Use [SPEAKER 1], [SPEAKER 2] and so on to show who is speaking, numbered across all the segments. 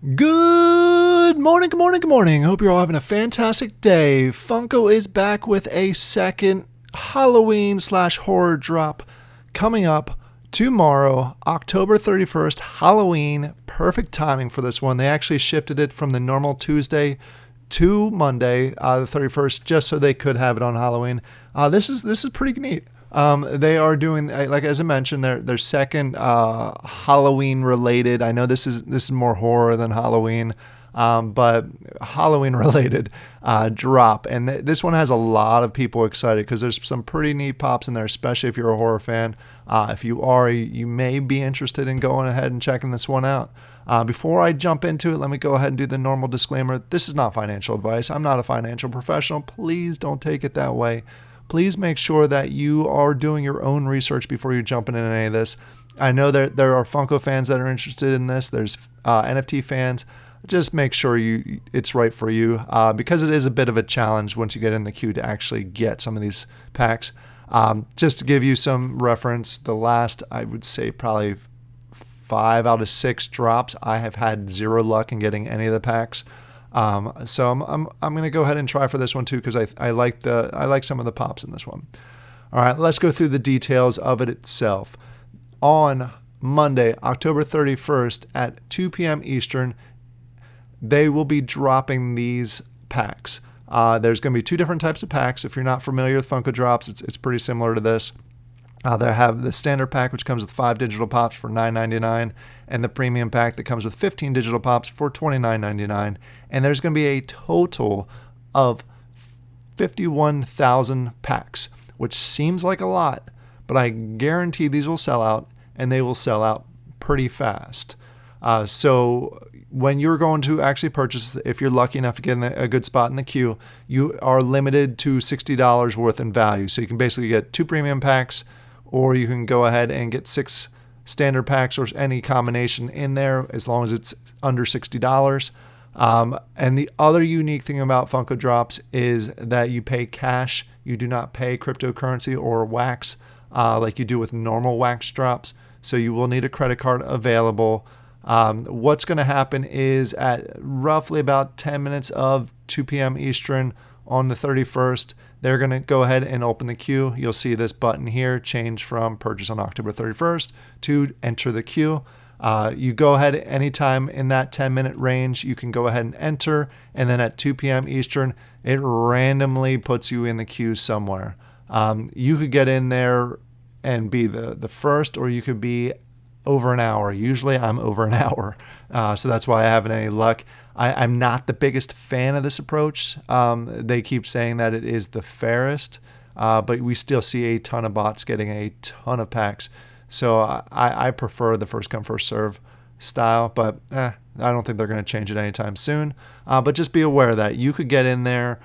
[SPEAKER 1] Good morning, good morning, good morning. Hope you're all having a fantastic day. Funko is back with a second Halloween / horror drop coming up tomorrow, October 31st, Halloween. Perfect timing for this one. They actually shifted it from the normal Tuesday to Monday, the 31st, just so they could have it on Halloween. This is pretty neat. They are doing, like as I mentioned, their second Halloween related. I know this is more horror than Halloween, but Halloween related drop. And this one has a lot of people excited because there's some pretty neat pops in there, especially if you're a horror fan. If you are, you may be interested in going ahead and checking this one out. Before I jump into it, let me go ahead and do the normal disclaimer. This is not financial advice. I'm not a financial professional. Please don't take it that way. Please make sure that you are doing your own research before you jump into any of this. I know that there are Funko fans that are interested in this. There's NFT fans. Just make sure it's right for you because it is a bit of a challenge once you get in the queue to actually get some of these packs. Just to give you some reference, the last, I would say probably 5 out of 6 drops, I have had zero luck in getting any of the packs. So I'm going to go ahead and try for this one too because I like some of the pops in this one. All right, let's go through the details of it itself. On Monday, October 31st at 2 p.m. Eastern, they will be dropping these packs. There's going to be 2 different types of packs. If you're not familiar with Funko drops, it's pretty similar to this. They have the standard pack, which comes with 5 digital pops for $9.99, and the premium pack that comes with 15 digital pops for $29.99. And there's going to be a total of 51,000 packs, which seems like a lot, but I guarantee these will sell out, and they will sell out pretty fast. So when you're going to actually purchase, if you're lucky enough to get in a good spot in the queue, you are limited to $60 worth in value. So you can basically get 2 premium packs, or you can go ahead and get 6 standard packs or any combination in there as long as it's under $60. And the other unique thing about Funko Drops is that you pay cash. You do not pay cryptocurrency or wax like you do with normal wax drops. So you will need a credit card available. What's going to happen is at roughly about 10 minutes of 2 p.m. Eastern on the 31st, they're going to go ahead and open the queue. You'll see this button here change from purchase on October 31st to enter the queue. You go ahead anytime in that 10-minute range, you can go ahead and enter. And then at 2 p.m. Eastern, it randomly puts you in the queue somewhere. You could get in there and be the first, or you could be over an hour. Usually I'm over an hour. So that's why I haven't any luck. I'm not the biggest fan of this approach. They keep saying that it is the fairest, but we still see a ton of bots getting a ton of packs. So I prefer the first come, first serve style, but I don't think they're going to change it anytime soon. But just be aware that you could get in there,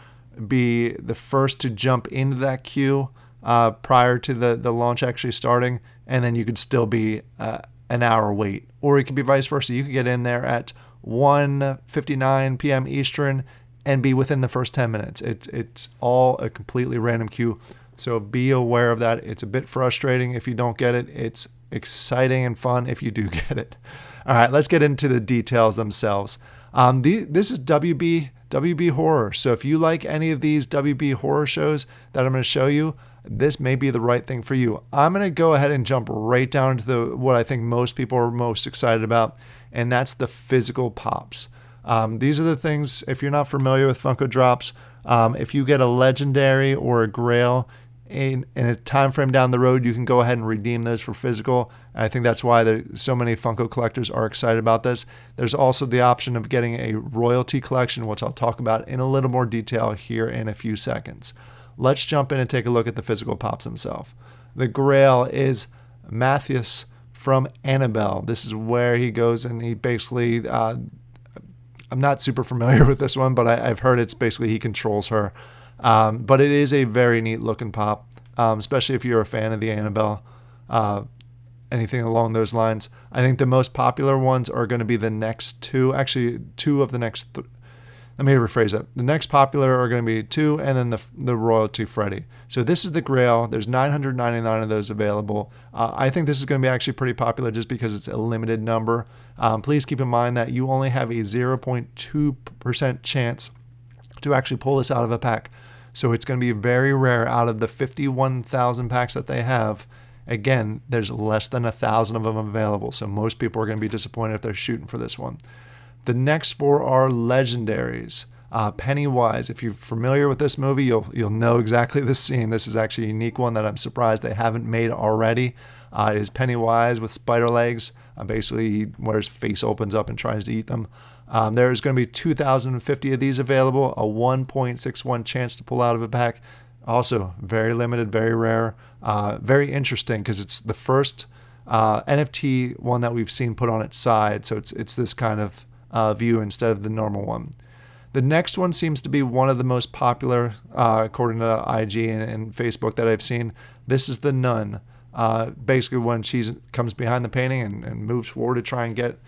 [SPEAKER 1] be the first to jump into that queue prior to the launch actually starting, and then you could still be an hour wait. Or it could be vice versa. You could get in there at 1:59 p.m. Eastern and be within the first 10 minutes. It's all a completely random queue. So be aware of that. It's a bit frustrating if you don't get it. It's exciting and fun if you do get it. All right, let's get into the details themselves. This is WB Horror. So if you like any of these WB Horror shows that I'm going to show you, this may be the right thing for you. I'm going to go ahead and jump right down to what I think most people are most excited about, and that's the physical pops. These are the things, if you're not familiar with Funko Drops, if you get a legendary or a Grail in a time frame down the road, you can go ahead and redeem those for physical. And I think that's why so many Funko collectors are excited about this. There's also the option of getting a royalty collection, which I'll talk about in a little more detail here in a few seconds. Let's jump in and take a look at the physical pops themselves. The Grail is Matthias from Annabelle. This is where he goes and he basically, I'm not super familiar with this one, but I've heard it's basically he controls her. But it is a very neat looking pop, especially if you're a fan of the Annabelle, anything along those lines. I think the most popular ones are going to be the next 2, actually 2 of the next let me rephrase that. The next popular are going to be 2, and then the Royalty Freddy. So this is the Grail. There's 999 of those available. I think this is going to be actually pretty popular just because it's a limited number. Please keep in mind that you only have a 0.2% chance to actually pull this out of a pack. So it's going to be very rare. Out of the 51,000 packs that they have, again, there's less than 1,000 of them available. So most people are going to be disappointed if they're shooting for this one. The next 4 are legendaries. Pennywise. If you're familiar with this movie, you'll know exactly this scene. This is actually a unique one that I'm surprised they haven't made already. It is Pennywise with spider legs. Basically, where his face opens up and tries to eat them. There's going to be 2,050 of these available, a 1.61 chance to pull out of a pack. Also, very limited, very rare, very interesting because it's the first NFT one that we've seen put on its side. So it's this kind of view instead of the normal one. The next one seems to be one of the most popular, according to IG and Facebook that I've seen. This is the Nun. Basically, when she comes behind the painting and moves forward to try and get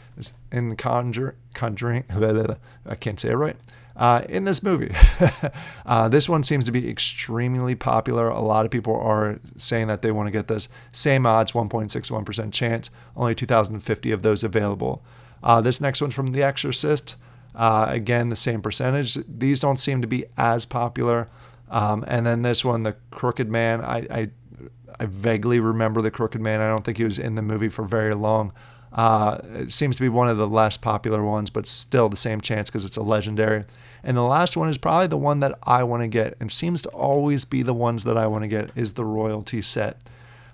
[SPEAKER 1] in conjuring, I can't say it right, in this movie. This one seems to be extremely popular. A lot of people are saying that they want to get this. Same odds, 1.61% chance, only 2,050 of those available. This next one's from The Exorcist. Again, the same percentage. These don't seem to be as popular. And then this one, the Crooked Man. I vaguely remember the Crooked Man. I don't think he was in the movie for very long. It seems to be one of the less popular ones, but still the same chance because it's a legendary. And the last one is probably the one that I want to get, and seems to always be the ones that I want to get, is the Royalty set.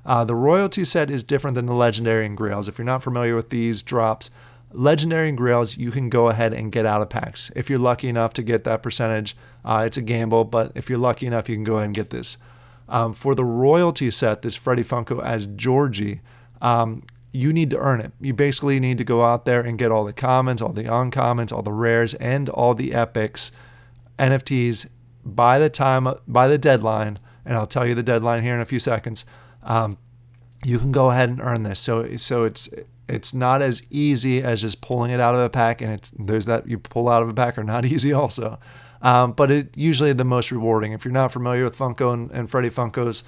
[SPEAKER 1] The Royalty set is different than the Legendary and Grails. If you're not familiar with these drops, Legendary and Grails, you can go ahead and get out of packs. If you're lucky enough to get that percentage, it's a gamble, but if you're lucky enough, you can go ahead and get this. For the Royalty set, this Freddy Funko as Georgie, you need to earn it. You basically need to go out there and get all the commons, all the uncommons, all the rares, and all the epics NFTs by the deadline. And I'll tell you the deadline here in a few seconds. You can go ahead and earn this. So it's not as easy as just pulling it out of a pack, and those that you pull out of a pack are not easy also. But it usually the most rewarding. If you're not familiar with Funko and Freddy Funkos,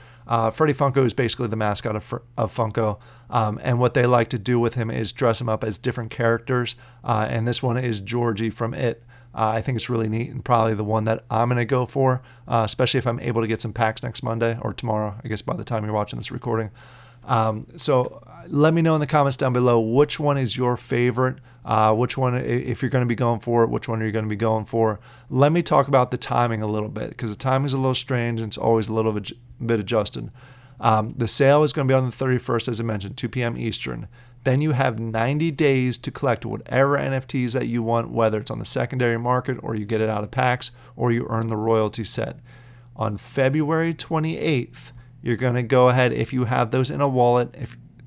[SPEAKER 1] Freddy Funko is basically the mascot of Funko. And what they like to do with him is dress him up as different characters. And this one is Georgie from It. I think it's really neat and probably the one that I'm going to go for, especially if I'm able to get some packs next Monday or tomorrow, I guess by the time you're watching this recording. So let me know in the comments down below which one is your favorite, which one, if you're going to be going for it, which one are you going to be going for. Let me talk about the timing a little bit because the timing is a little strange and it's always a little bit adjusted. The sale is going to be on the 31st, as I mentioned, 2 p.m. Eastern. Then you have 90 days to collect whatever NFTs that you want, whether it's on the secondary market or you get it out of packs or you earn the Royalty set. On February 28th, you're going to go ahead, if you have those in a wallet,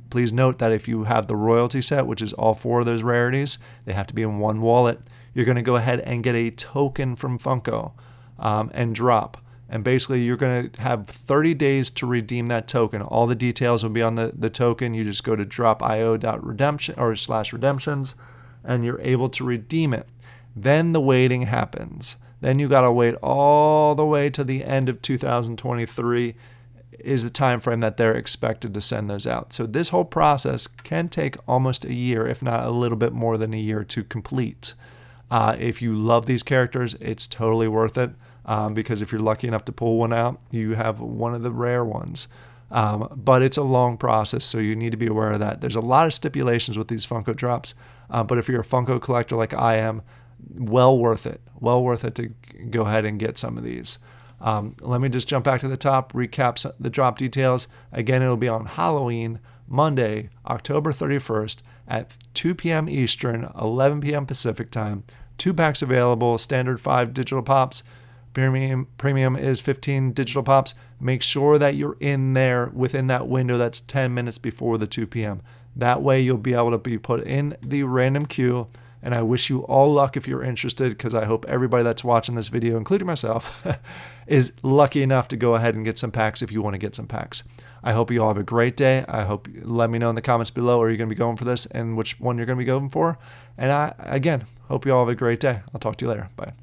[SPEAKER 1] please note that if you have the Royalty set, which is all 4 of those rarities, they have to be in one wallet. You're going to go ahead and get a token from Funko and drop. And basically, you're going to have 30 days to redeem that token. All the details will be on the token. You just go to dropio.redemption or /redemptions, and you're able to redeem it. Then the waiting happens. Then you got to wait all the way to the end of 2023 is the time frame that they're expected to send those out. So this whole process can take almost a year, if not a little bit more than a year to complete. If you love these characters, it's totally worth it. Because if you're lucky enough to pull one out, you have one of the rare ones. But it's a long process, so you need to be aware of that. There's a lot of stipulations with these Funko drops, but if you're a Funko collector like I am, well worth it. Well worth it to go ahead and get some of these. Let me just jump back to the top, recap the drop details. Again, it'll be on Halloween, Monday, October 31st at 2 p.m. Eastern, 11 p.m. Pacific time. 2 packs available, standard 5 digital pops. Premium is 15 digital pops. Make sure that you're in there within that window that's 10 minutes before the 2 p.m. That way you'll be able to be put in the random queue. And I wish you all luck if you're interested, because I hope everybody that's watching this video, including myself, is lucky enough to go ahead and get some packs if you want to get some packs. I hope you all have a great day. I hope let me know in the comments below, are you going to be going for this and which one you're going to be going for. And I, again, hope you all have a great day. I'll talk to you later. Bye.